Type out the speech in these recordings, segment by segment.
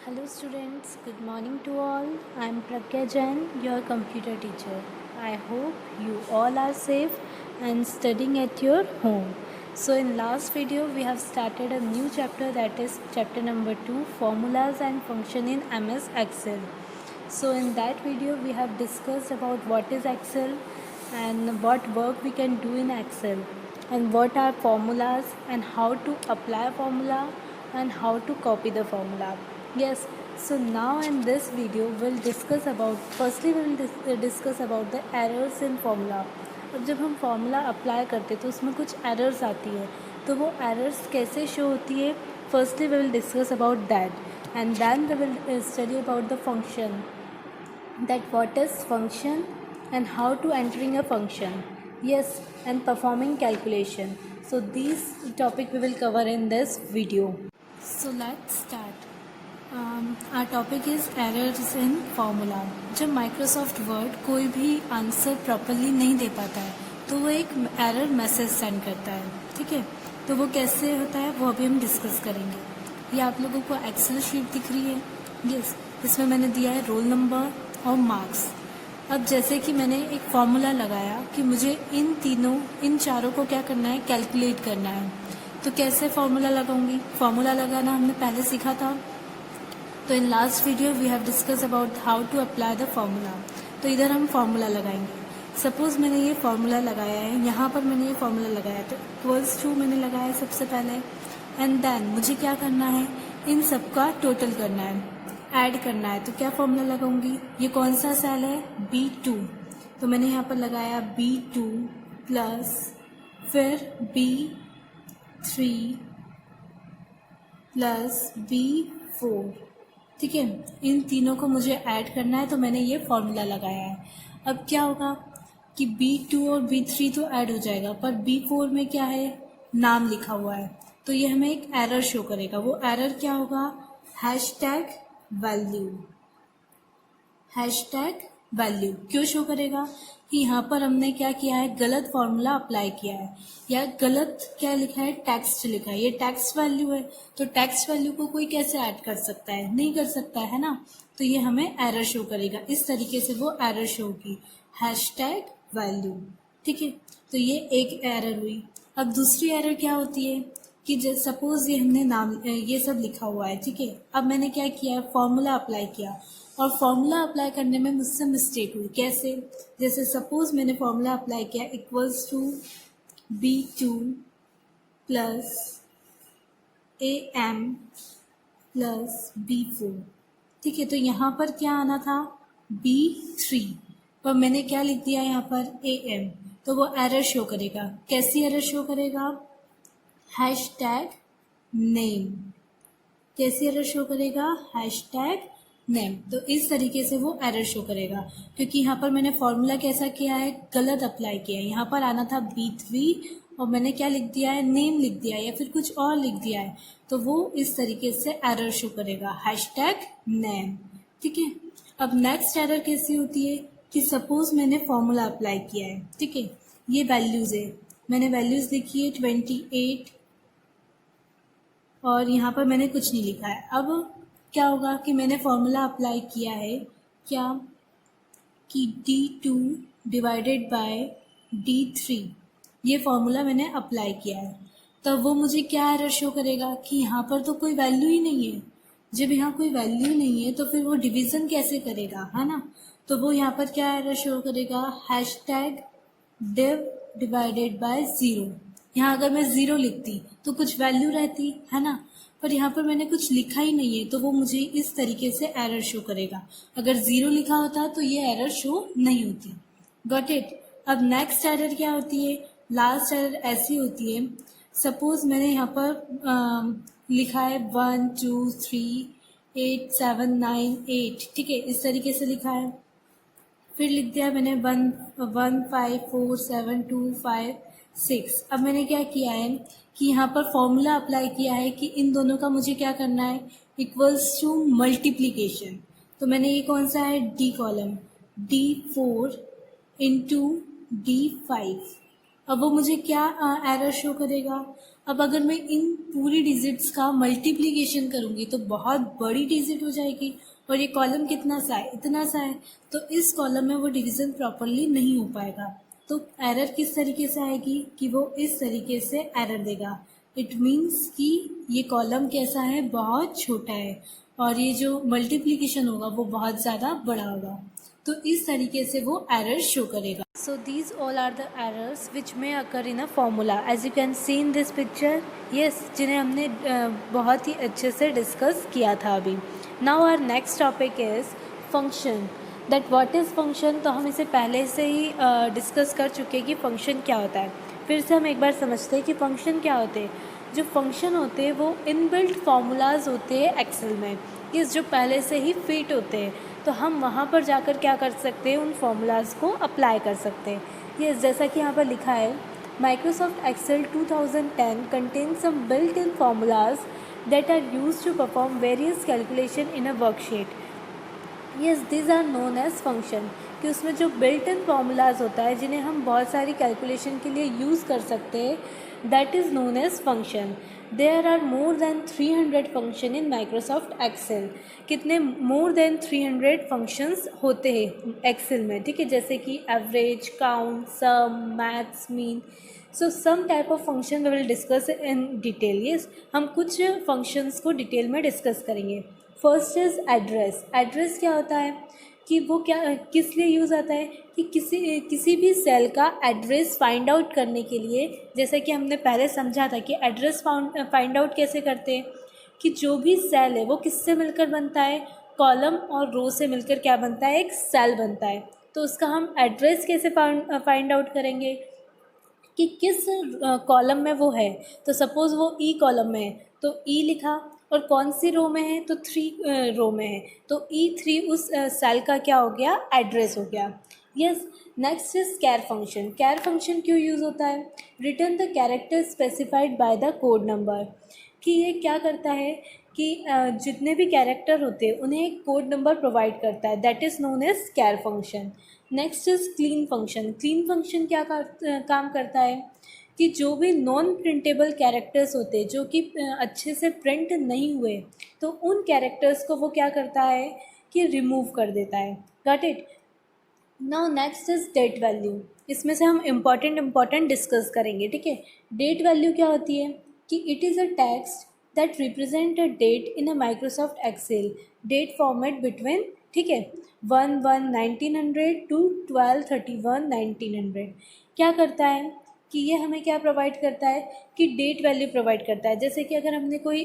Hello students, good morning to all. I am Pragya Jain, your computer teacher. I hope you all are safe and studying at your home. So in last video we have started a new chapter, that is chapter number 2, formulas and function in MS Excel. So in that video we have discussed about what is Excel and what work we can do in Excel and what are formulas and how to apply formula and how to copy the formula. Yes, so now in this video we'll discuss about, firstly we'll discuss about the errors in formula. अब जब हम formula apply करते हैं तो उसमें कुछ errors आती है, तो वो एरर्स कैसे शो होती है, firstly we will discuss about that and then we will study about the function, that what is function and how to entering a function, yes, and performing calculation. So these topic we will cover in this video. So let's start. Our topic is errors in formula. जब Microsoft word कोई भी answer properly नहीं दे पाता है तो वो एक error message send करता है, ठीक है. तो वो कैसे होता है वो अभी हम डिस्कस करेंगे. ये आप लोगों को एक्सेल शीट दिख रही है, यस. इसमें मैंने दिया है रोल नंबर और मार्क्स. अब जैसे कि मैंने एक फॉर्मूला लगाया कि मुझे इन चारों को क्या करना है, कैलकुलेट करना है. तो कैसे फॉर्मूला लगाऊंगी, फॉर्मूला लगाना हमने पहले सीखा था. तो in last video we have discuss about how to apply the formula. तो इधर हम फॉर्मूला लगाएंगे. सपोज मैंने ये फॉर्मूला लगाया है, यहाँ पर मैंने ये फॉर्मूला लगाया, तो इक्वल्स टू मैंने लगाया सबसे पहले, एंड देन मुझे क्या करना है, इन सबका टोटल करना है, ऐड करना है. तो क्या फॉर्मूला लगाऊंगी, ये कौन सा सेल है, B2. तो मैंने यहाँ पर लगाया B2 प्लस फिर B3 प्लस B4, ठीक है. इन तीनों को मुझे ऐड करना है, तो मैंने ये फॉर्मूला लगाया है. अब क्या होगा कि B2 और B3 तो ऐड हो जाएगा, पर B4 में क्या है, नाम लिखा हुआ है, तो ये हमें एक एरर शो करेगा. वो एरर क्या होगा, #वैल्यू. #वैल्यू क्यों शो करेगा कि यहाँ पर हमने क्या किया है, गलत फॉर्मूला अप्लाई किया है, या गलत क्या लिखा है, टेक्स्ट लिखा है. ये टेक्स्ट वैल्यू है, तो टेक्स्ट वैल्यू को कोई कैसे ऐड कर सकता है, नहीं कर सकता है ना. तो ये हमें एरर शो करेगा. इस तरीके से वो एरर शो होगी, #वैल्यू, ठीक है. तो ये एक एरर हुई. अब दूसरी एरर क्या होती है कि सपोज ये हमने नाम ये सब लिखा हुआ है, ठीक है. अब मैंने क्या किया, फॉर्मूला अप्लाई किया, और फॉर्मूला अप्लाई करने में मुझसे मिस्टेक हुई. कैसे, जैसे सपोज मैंने फॉर्मूला अप्लाई किया equals to B2 plus AM plus B4, ठीक है. तो यहाँ पर क्या आना था, B3, पर मैंने क्या लिख दिया यहाँ पर, AM. तो वो एरर शो करेगा. कैसी एरर शो करेगा, #नेम. कैसी एरर शो करेगा, #नेम. तो इस तरीके से वो एरर शो करेगा, क्योंकि यहाँ पर मैंने फॉर्मूला कैसा किया है, गलत अप्लाई किया है. यहाँ पर आना था B3 और मैंने क्या लिख दिया है, नेम लिख दिया है या फिर कुछ और लिख दिया है, तो वो इस तरीके से एरर शो करेगा, #नेम, ठीक है. अब नेक्स्ट एरर कैसी होती है कि सपोज मैंने फॉर्मूला अप्लाई किया है, ठीक है. ये वैल्यूज़ है, मैंने वैल्यूज़ लिखी है 28 और यहाँ पर मैंने कुछ नहीं लिखा है. अब क्या होगा कि मैंने फॉर्मूला अप्लाई किया है क्या, कि D2 डिवाइडेड बाय D3, ये फॉर्मूला मैंने अप्लाई किया है. तब वो मुझे क्या एरर शो करेगा कि यहाँ पर तो कोई वैल्यू ही नहीं है. जब यहाँ कोई वैल्यू नहीं है तो फिर वो डिवीज़न कैसे करेगा, है ना. तो वो यहाँ पर क्या एरर शो करेगा, #div डिवाइडेड बाय 0. यहाँ अगर मैं 0 लिखती तो कुछ वैल्यू रहती, है ना, पर यहाँ पर मैंने कुछ लिखा ही नहीं है, तो वो मुझे इस तरीके से एरर शो करेगा. अगर 0 लिखा होता तो ये एरर शो नहीं होती. Got it. अब नेक्स्ट एरर क्या होती है, लास्ट एरर ऐसी होती है, सपोज मैंने यहाँ पर लिखा है 1 2 3 8 7 9 8, ठीक है, इस तरीके से लिखा है. फिर लिख दिया मैंने 1 5 4 7 2 5 6. अब मैंने क्या किया है कि यहाँ पर फॉर्मूला अप्लाई किया है कि इन दोनों का मुझे क्या करना है, इक्वल्स टू मल्टीप्लीकेशन. तो मैंने ये कौन सा है, D column, D4 into D5. अब वो मुझे क्या एरर शो करेगा। अब अगर मैं इन पूरी डिजिट्स का मल्टीप्लिकेशन करूँगी तो बहुत बड़ी डिजिट हो जाएगी, और ये कॉलम कितना सा है, इतना सा है, तो इस कॉलम में वो डिवीज़न प्रॉपरली नहीं हो पाएगा। तो एरर किस तरीके से आएगी कि वो इस तरीके से एरर देगा। इट मीन्स कि ये कॉलम कैसा है, बहुत छोटा है, और ये जो मल्टीप्लिकेशन होगा वो बहुत ज़्यादा बड़ा होगा। तो इस तरीके से वो एरर शो करेगा। So these all are the errors which may occur in a formula, as you can see in this picture. Yes, जिन्हें हमने बहुत ही अच्छे से डिस्कस किया था अभी। Now our next topic is function. That what is function, तो हम इसे पहले से ही डिस्कस कर चुके हैं कि फंक्शन क्या होता है। फिर से हम एक बार समझते हैं कि फंक्शन क्या होते हैं। जो फंक्शन होते हैं वो इनबिल्ट फार्मूलाज होते हैं एक्सेल में, ये जो पहले से ही फिट होते हैं, तो हम वहाँ पर जाकर क्या कर सकते हैं, उन फार्मूलाज को अप्लाई कर सकते हैं। ये जैसा कि यहाँ पर लिखा है, Microsoft Excel 2010 contains some built-in formulas that are used to perform various calculation in a worksheet. Yes, these are known as function, कि उसमें जो बिल्ट इन फार्मूलाज होता है जिन्हें हम बहुत सारी कैलकुलेशन के लिए यूज़ कर सकते हैं, that is known as function. There are more than 300 function in Microsoft Excel. कितने मोर देन 300 फंक्शंस होते हैं एक्सेल में, ठीक है, जैसे कि average, count, sum, maths, mean. So some type of function we will discuss in detail. Yes, हम कुछ फंक्शंस को डिटेल में डिस्कस करेंगे। First is address. एड्रेस क्या होता है कि वो क्या किस लिए यूज़ आता है कि किसी भी सेल का एड्रेस फाइंड आउट करने के लिए, जैसे कि हमने पहले समझा था कि एड्रेस फाइंड आउट कैसे करते हैं, कि जो भी सेल है वो किससे मिलकर बनता है, कॉलम और रो से मिलकर क्या बनता है, एक सेल बनता है। तो उसका हम एड्रेस कैसे फाइंड आउट करेंगे कि किस कॉलम में वो है। तो सपोज़ वो ई कॉलम में है तो ई लिखा, और कौन सी रो में है तो 3 रो में है, तो E3 उस सेल का क्या हो गया, एड्रेस हो गया। Yes, next is char function. Char function क्यों यूज़ होता है, return the character specified by the code number, कि ये क्या करता है कि जितने भी कैरेक्टर होते हैं उन्हें एक कोड नंबर प्रोवाइड करता है, that is known as char function. Next is clean function. Clean function क्या काम करता है कि जो भी नॉन प्रिंटेबल कैरेक्टर्स होते हैं जो कि अच्छे से प्रिंट नहीं हुए, तो उन कैरेक्टर्स को वो क्या करता है कि रिमूव कर देता है। Got it. Now next is date value. इसमें से हम इम्पॉर्टेंट डिस्कस करेंगे, ठीक है। डेट वैल्यू क्या होती है कि it is a text that represent a date in a Microsoft Excel date format between, ठीक है, 1/1/1900 टू 12/31/1900। क्या करता है कि ये हमें क्या प्रोवाइड करता है कि डेट वैल्यू प्रोवाइड करता है। जैसे कि अगर हमने कोई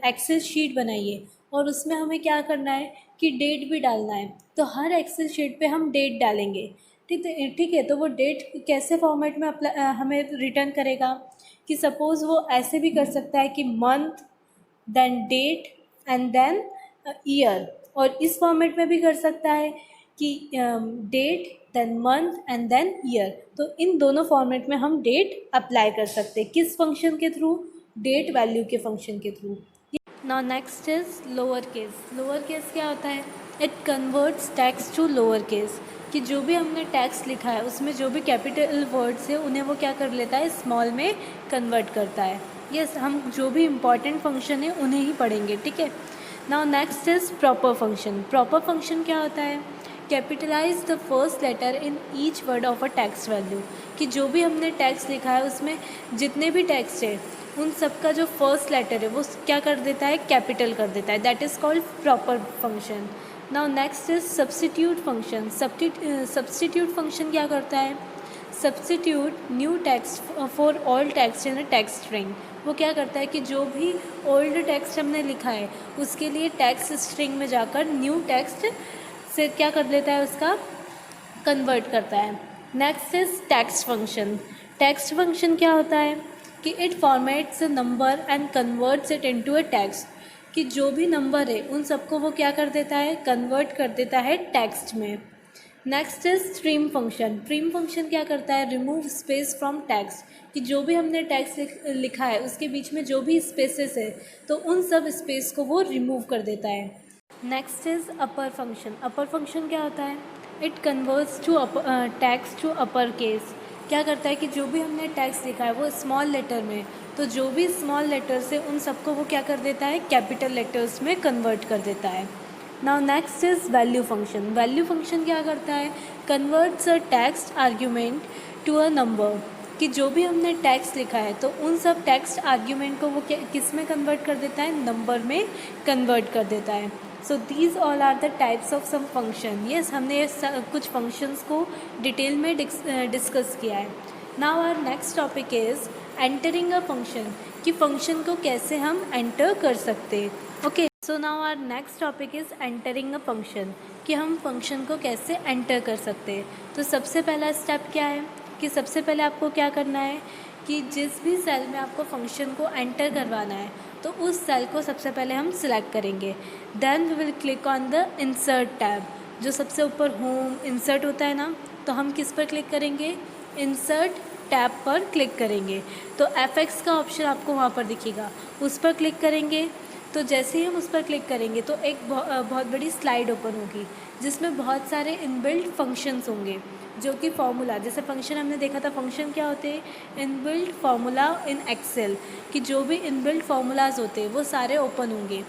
एक्सेल शीट बनाई है और उसमें हमें क्या करना है कि डेट भी डालना है, तो हर एक्सेल शीट पे हम डेट डालेंगे, ठीक है। तो वो डेट कैसे फॉर्मेट में हमें रिटर्न करेगा कि सपोज़ वो ऐसे भी कर सकता है कि month, then date, and then year, और इस फॉर्मेट में भी कर सकता है कि date, then month, and then year. तो इन दोनों फॉर्मेट में हम डेट अप्लाई कर सकते हैं, किस फंक्शन के थ्रू, डेट वैल्यू के फंक्शन के through. Now next is lower case. Lower case क्या होता है, it converts text to lower case, कि जो भी हमने टेक्स्ट लिखा है उसमें जो भी कैपिटल वर्ड्स है उन्हें वो क्या कर लेता है, स्मॉल में कन्वर्ट करता है। यस, हम जो भी इम्पॉर्टेंट फंक्शन है उन्हें ही पढ़ेंगे, ठीक है। Now next is proper function. Proper function क्या होता है, capitalize the first letter in each word of a text value, कि जो भी हमने टेक्स्ट लिखा है उसमें जितने भी टेक्स्ट है उन सब का जो फर्स्ट लेटर है वो क्या कर देता है, कैपिटल कर देता है, that is called proper function. Now next is substitute function. Substitute function क्या करता है, substitute new text for all text in a text string. वो क्या करता है कि जो भी ओल्ड टेक्स्ट हमने लिखा है उसके लिए टेक्स्ट स्ट्रिंग में जाकर न्यू टेक्स्ट से क्या कर लेता है, उसका कन्वर्ट करता है। Next is text function. Text function क्या होता है कि it formats a number and converts it into a text, कि जो भी नंबर है उन सबको वो क्या कर देता है, कन्वर्ट कर देता है टेक्स्ट में। Next is stream function. Stream function क्या करता है, रिमूव स्पेस फ्रॉम टेक्स्ट, कि जो भी हमने टेक्स्ट लिखा है उसके बीच में जो भी स्पेसेस है तो उन सब स्पेस को वो रिमूव कर देता है। Next is upper function. Upper function क्या होता है, it converts to text to upper case, क्या करता है कि जो भी हमने टेक्स्ट लिखा है वो स्मॉल लेटर में, तो जो भी स्मॉल लेटर्स है उन सबको वो क्या कर देता है, कैपिटल लेटर्स में कन्वर्ट कर देता है। Now next is value function. Value function क्या करता है, converts a text argument to a number, कि जो भी हमने टेक्स्ट लिखा है तो उन सब टेक्स्ट आर्ग्यूमेंट को वो किस में कन्वर्ट कर देता है, नंबर में कन्वर्ट कर देता है। So these all are the types of sum function. Yes, हमने ये कुछ फंक्शंस को डिटेल में डिस्कस किया है। Now our next topic is entering a function, कि फंक्शन को कैसे हम एंटर कर सकते हैं। Okay, so now our next topic is entering a function, कि हम फंक्शन को कैसे एंटर कर सकते हैं। तो सबसे पहला स्टेप क्या है कि सबसे पहले आपको क्या करना है कि जिस भी सेल में आपको फंक्शन को एंटर करवाना है तो उस सेल को सबसे पहले हम सिलेक्ट करेंगे। Then we will click on the insert tab, जो सबसे ऊपर होम इंसर्ट होता है ना, तो हम किस पर क्लिक करेंगे, इंसर्ट टैब पर क्लिक करेंगे। तो एफ का ऑप्शन आपको वहाँ पर दिखेगा, उस पर क्लिक करेंगे। तो जैसे ही हम उस पर क्लिक करेंगे तो एक बहुत बड़ी स्लाइड ओपन होगी जिसमें बहुत सारे इनबिल्ट फंक्शंस होंगे, जो कि फार्मूला, जैसे फंक्शन हमने देखा था, फंक्शन क्या होते हैं, इनबिल्ट फार्मूला इन एक्सेल, कि जो भी इनबिल्ट फार्मूलाज होते हैं वो सारे ओपन होंगे।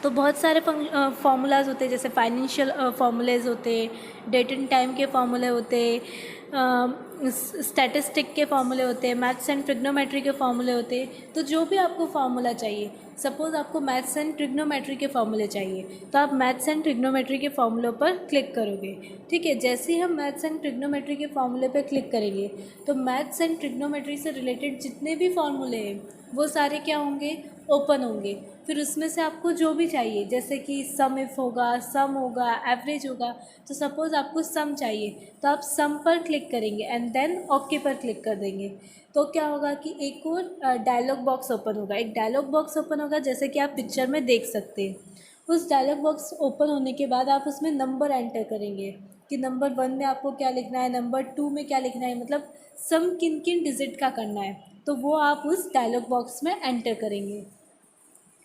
तो बहुत सारे फार्मूलाज होते हैं, जैसे फाइनेंशियल फार्मूलेज होते हैं, डेट एंड टाइम के फार्मूले होते हैं, स्टैटिस्टिक के फार्मूले होते हैं, मैथ्स एंड ट्रिग्नोमेट्री के फार्मूले होते हैं। तो जो भी आपको फार्मूला चाहिए, सपोज़ आपको मैथ्स एंड ट्रिग्नोमेट्री के फार्मूले चाहिए तो आप मैथ्स एंड ट्रिग्नोमेट्री के फार्मूलों पर क्लिक करोगे। ठीक है, जैसे ही हम मैथ्स एंड ट्रिग्नोमेट्री के फार्मूले पर क्लिक करेंगे तो मैथ्स एंड ट्रिग्नोमेट्री से रिलेटेड जितने भी फार्मूले हैं वो सारे क्या होंगे, ओपन होंगे। फिर उसमें से आपको जो भी चाहिए, जैसे कि सम इफ़ होगा, सम होगा, एवरेज होगा, तो सपोज़ आपको सम चाहिए तो आप सम पर क्लिक करेंगे एंड देन ओके पर क्लिक कर देंगे। तो क्या होगा कि एक और डायलॉग बॉक्स ओपन होगा, एक डायलॉग बॉक्स ओपन होगा जैसे कि आप पिक्चर में देख सकते हैं। उस डायलॉग बॉक्स ओपन होने के बाद आप उसमें नंबर एंटर करेंगे कि नंबर 1 में आपको क्या लिखना है, नंबर 2 में क्या लिखना है, मतलब सम किन किन डिजिट का करना है, तो वो आप उस डायलॉग बॉक्स में एंटर करेंगे।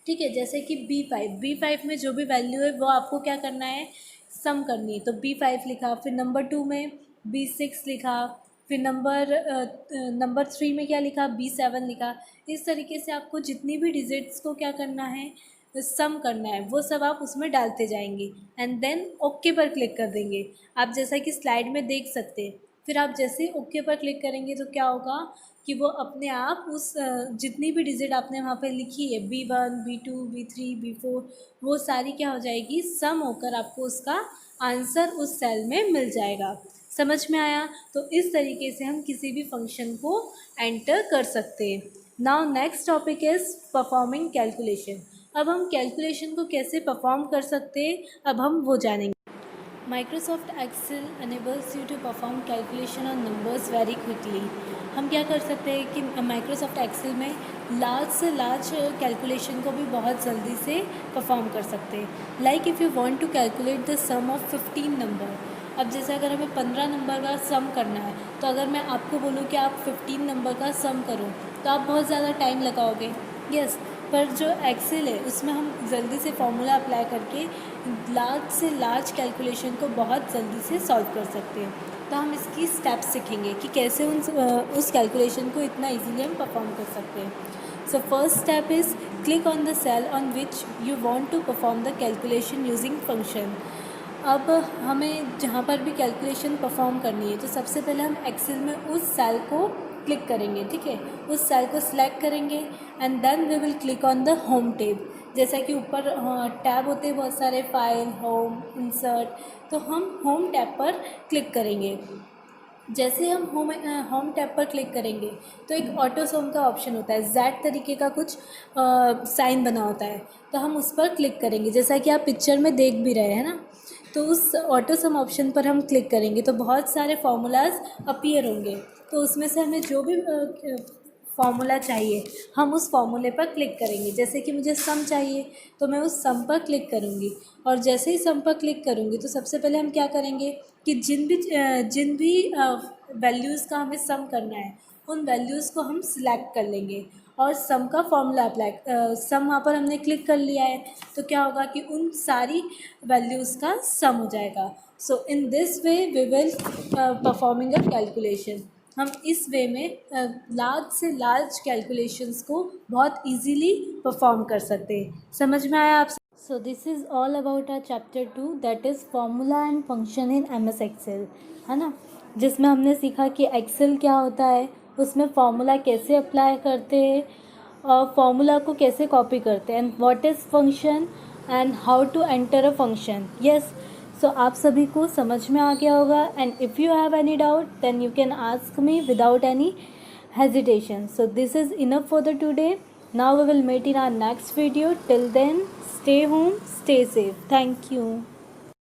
ठीक है, जैसे कि बी फाइव में जो भी वैल्यू है वो आपको क्या करना है, सम करनी है, तो बी5 लिखा, फिर नंबर 2 में बी6 लिखा, फिर नंबर 3 में क्या लिखा, बी7 लिखा। इस तरीके से आपको जितनी भी डिजिट्स को क्या करना है, सम करना है, वो सब आप उसमें डालते जाएंगे एंड देन ओके पर क्लिक कर देंगे। आप जैसा कि स्लाइड में देख सकते हैं। फिर आप जैसे ओके पर क्लिक करेंगे तो क्या होगा कि वो अपने आप उस जितनी भी डिजिट आपने वहाँ पे लिखी है, B1 B2 B3 B4, वो सारी क्या हो जाएगी, सम होकर आपको उसका आंसर उस सेल में मिल जाएगा। समझ में आया? तो इस तरीके से हम किसी भी फंक्शन को एंटर कर सकते हैं। Now next topic is performing calculation. अब हम कैलकुलेशन को कैसे परफॉर्म कर सकते हैं, अब हम वो जानेंगे। Microsoft Excel enables you to perform calculation on numbers very quickly। हम क्या कर सकते हैं कि Microsoft Excel में लार्ज से लार्ज कैलकुलेशन को भी बहुत जल्दी से परफॉर्म कर सकते हैं। Like if you want to calculate the sum of 15 number, अब जैसे अगर हमें 15 नंबर का सम करना है तो अगर मैं आपको बोलूँ कि आप 15 नंबर का सम करो तो आप बहुत ज़्यादा टाइम लगाओगे। यस, पर जो एक्सेल है उसमें हम जल्दी से फॉर्मूला अप्लाई करके लार्ज से लार्ज कैलकुलेशन को बहुत जल्दी से सॉल्व कर सकते हैं। तो हम इसकी स्टेप्स सीखेंगे कि कैसे उस कैलकुलेशन को इतना इजीली हम परफॉर्म कर सकते हैं। So first step is click on the cell on which you want to perform the calculation using function. अब हमें जहाँ पर भी कैलकुलेशन परफॉर्म करनी है तो सबसे पहले हम एक्सेल में उस सेल को क्लिक करेंगे। ठीक है, उस सेल को सिलेक्ट करेंगे and then we will click on the home tab. जैसा कि ऊपर टैब होते हैं बहुत सारे, फाइल, होम, इंसर्ट, तो हम होम टैब पर क्लिक करेंगे। जैसे हम होम टैब पर क्लिक करेंगे तो एक ऑटो सम का ऑप्शन होता है, जेड तरीके का कुछ साइन बना होता है, तो हम उस पर क्लिक करेंगे जैसा कि आप पिक्चर में देख भी रहे हैं ना। तो उस ऑटो सम ऑप्शन पर हम क्लिक करेंगे तो बहुत सारे फार्मूलाज अपीयर होंगे, तो उसमें से हमें जो भी फार्मूला चाहिए हम उस फार्मूले पर क्लिक करेंगे। जैसे कि मुझे सम चाहिए तो मैं उस सम पर क्लिक करूँगी, और जैसे ही सम पर क्लिक करूँगी तो सबसे पहले हम क्या करेंगे कि जिन भी वैल्यूज़ का हमें सम करना है उन वैल्यूज़ को हम सिलेक्ट कर लेंगे और सम का फॉर्मूला अप्लाई, सम वहाँ पर हमने क्लिक कर लिया है तो क्या होगा कि उन सारी वैल्यूज़ का सम हो जाएगा। So in this way we will performing a calculation. हम इस वे में लार्ज से लार्ज कैलकुलेशंस को बहुत इजीली परफॉर्म कर सकते हैं। समझ में आया आप? So this is all about our chapter 2, that is formula and function in MS Excel, है ना, जिसमें हमने सीखा कि एक्सेल क्या होता है, उसमें फॉर्मूला कैसे अप्लाई करते हैं और फॉर्मूला को कैसे कॉपी करते हैं, and what is function and how to enter a function. Yes, so आप सभी को समझ में आ गया होगा, and if you have any doubt then you can ask me without any hesitation. So this is enough for the today. Now we will meet in our next video. Till then, stay home, stay safe. Thank you.